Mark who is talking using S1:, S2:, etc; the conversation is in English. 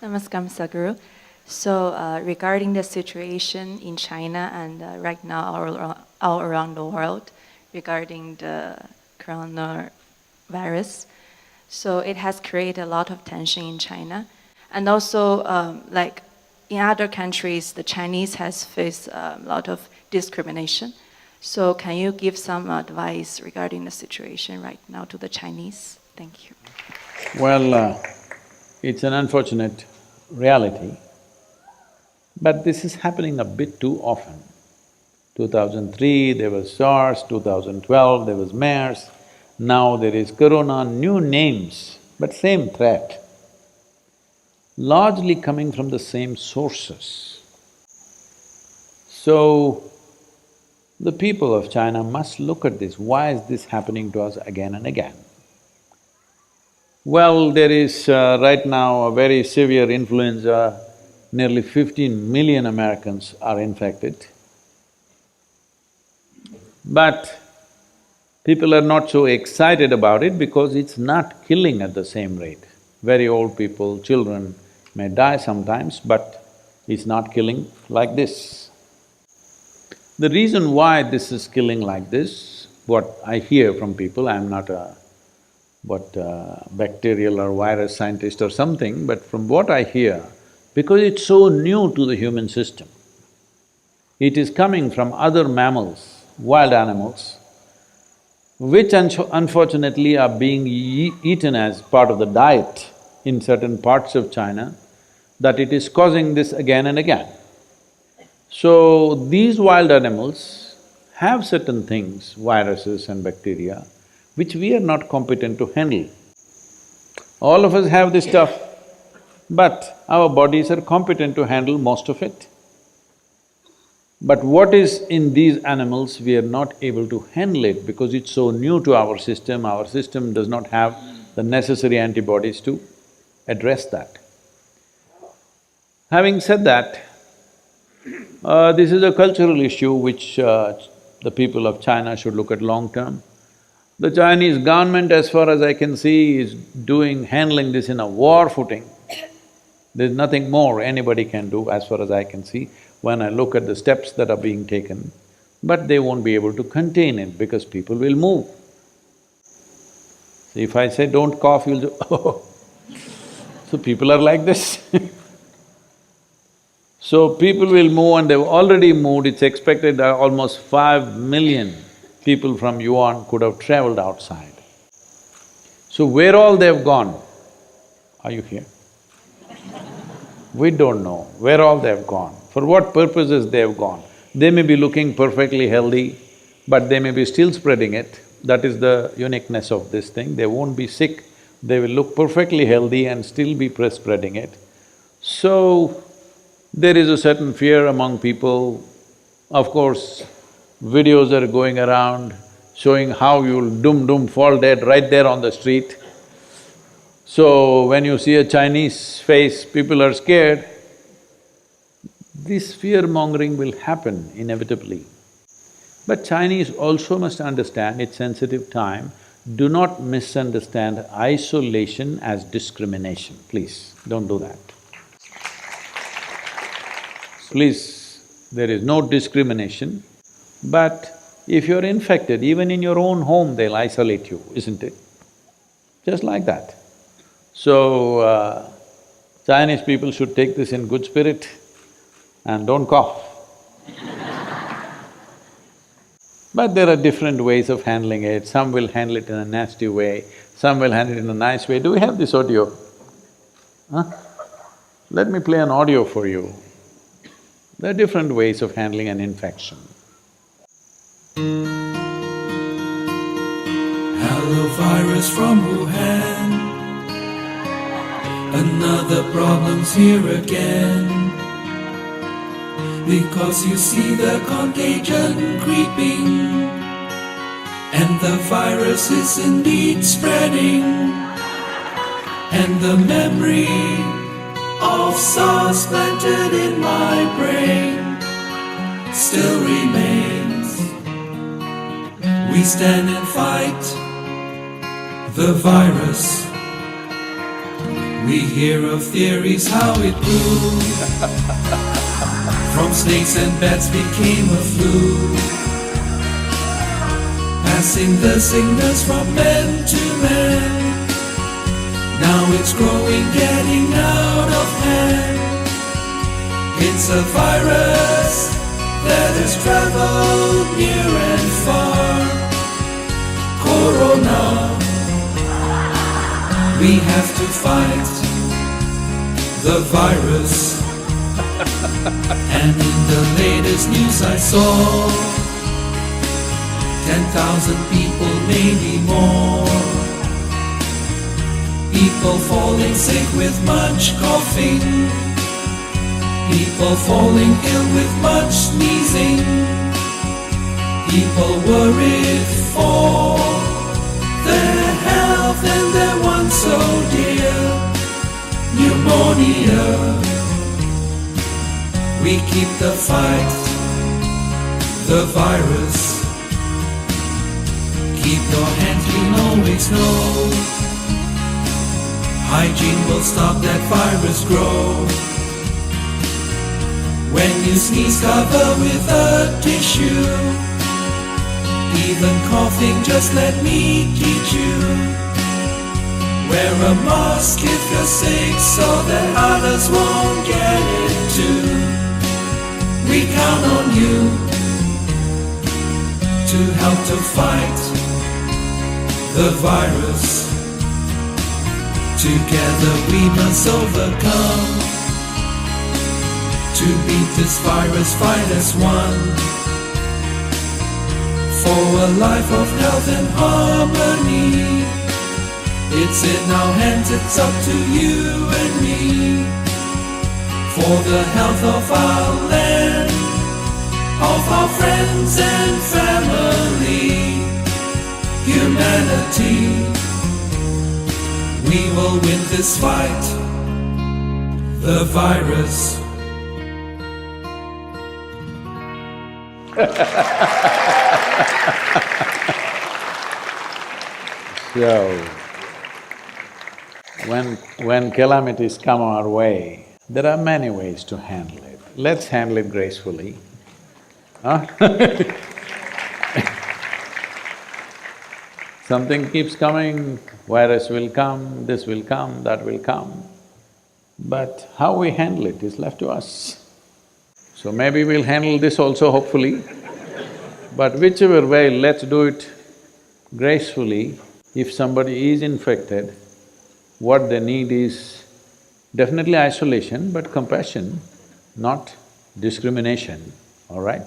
S1: Namaskar, Sadhguru. So, regarding the situation in China and right now all around the world regarding the coronavirus, so it has created a lot of tension in China, and also like in other countries, the Chinese has faced a lot of discrimination. So, can you give some advice regarding the situation right now to the Chinese? Thank you.
S2: Well, it's an unfortunate reality, but this is happening a bit too often. 2003 there was SARS, 2012 there was MERS, now there is corona, new names, but same threat, largely coming from the same sources. So, the people of China must look at this, why is this happening to us again and again? Well, there is right now a very severe influenza, nearly 15 million Americans are infected. But people are not so excited about it because it's not killing at the same rate. Very old people, children may die sometimes, but it's not killing like this. The reason why this is killing like this, what I hear from people, I'm not a bacterial or virus scientist or something, but from what I hear, because it's so new to the human system, it is coming from other mammals, wild animals, which unfortunately are being eaten as part of the diet in certain parts of China, that it is causing this again and again. So, these wild animals have certain things, viruses and bacteria, which we are not competent to handle. All of us have this stuff, but our bodies are competent to handle most of it. But what is in these animals, we are not able to handle it because it's so new to our system does not have the necessary antibodies to address that. Having said that, this is a cultural issue which the people of China should look at long term. The Chinese government, as far as I can see, is handling this in a war footing. There's nothing more anybody can do as far as I can see when I look at the steps that are being taken, but they won't be able to contain it because people will move. So if I say, don't cough, you'll do, oh. So people are like this So people will move and they've already moved, it's expected that almost 5 million people from Yuan could have traveled outside. So where all they've gone? Are you here? We don't know where all they've gone, for what purposes they've gone. They may be looking perfectly healthy, but they may be still spreading it. That is the uniqueness of this thing. They won't be sick, they will look perfectly healthy and still be spreading it. So, there is a certain fear among people. Of course, videos are going around showing how you'll fall dead right there on the street. So, when you see a Chinese face, people are scared. This fear-mongering will happen inevitably. But Chinese also must understand it's sensitive time. Do not misunderstand isolation as discrimination, please, don't do that. Please, there is no discrimination, but if you're infected, even in your own home, they'll isolate you, isn't it? Just like that. So, Chinese people should take this in good spirit and don't cough. But there are different ways of handling it, some will handle it in a nasty way, some will handle it in a nice way. Do we have this audio? Huh? Let me play an audio for you. There are different ways of handling an infection.
S3: Hello virus from Wuhan, another problem's here again. Because you see the contagion creeping, and the virus is indeed spreading, and the memory of SARS planted in my brain still remains. We stand and fight the virus. We hear of theories how it grew. From snakes and bats became a flu, passing the sickness from man to man. Now it's growing, getting out of hand. It's a virus that has traveled near and far. Corona. We have to fight the virus. And in the latest news I saw 10,000 people, maybe more. People falling sick with much coughing. People falling ill with much sneezing. People worried for their health and their one so dear, pneumonia. We keep the fight, the virus. Keep your hands clean, always know. Hygiene will stop that virus grow. When you sneeze, cover with a tissue. Even coughing, just let me teach you. Wear a mask if you're sick so that others won't get it too. We count on you to help to fight the virus. Together we must overcome. To beat this virus, fight as one. For a life of health and harmony. It's in our hands, it's up to you and me. For the health of our land, of our friends and family, humanity. We will win this fight, the virus.
S2: So, when calamities come our way, there are many ways to handle it. Let's handle it gracefully. Huh? Something keeps coming, virus will come, this will come, that will come. But how we handle it is left to us. So maybe we'll handle this also, hopefully. But whichever way, let's do it gracefully. If somebody is infected, what they need is definitely isolation, but compassion, not discrimination, all right?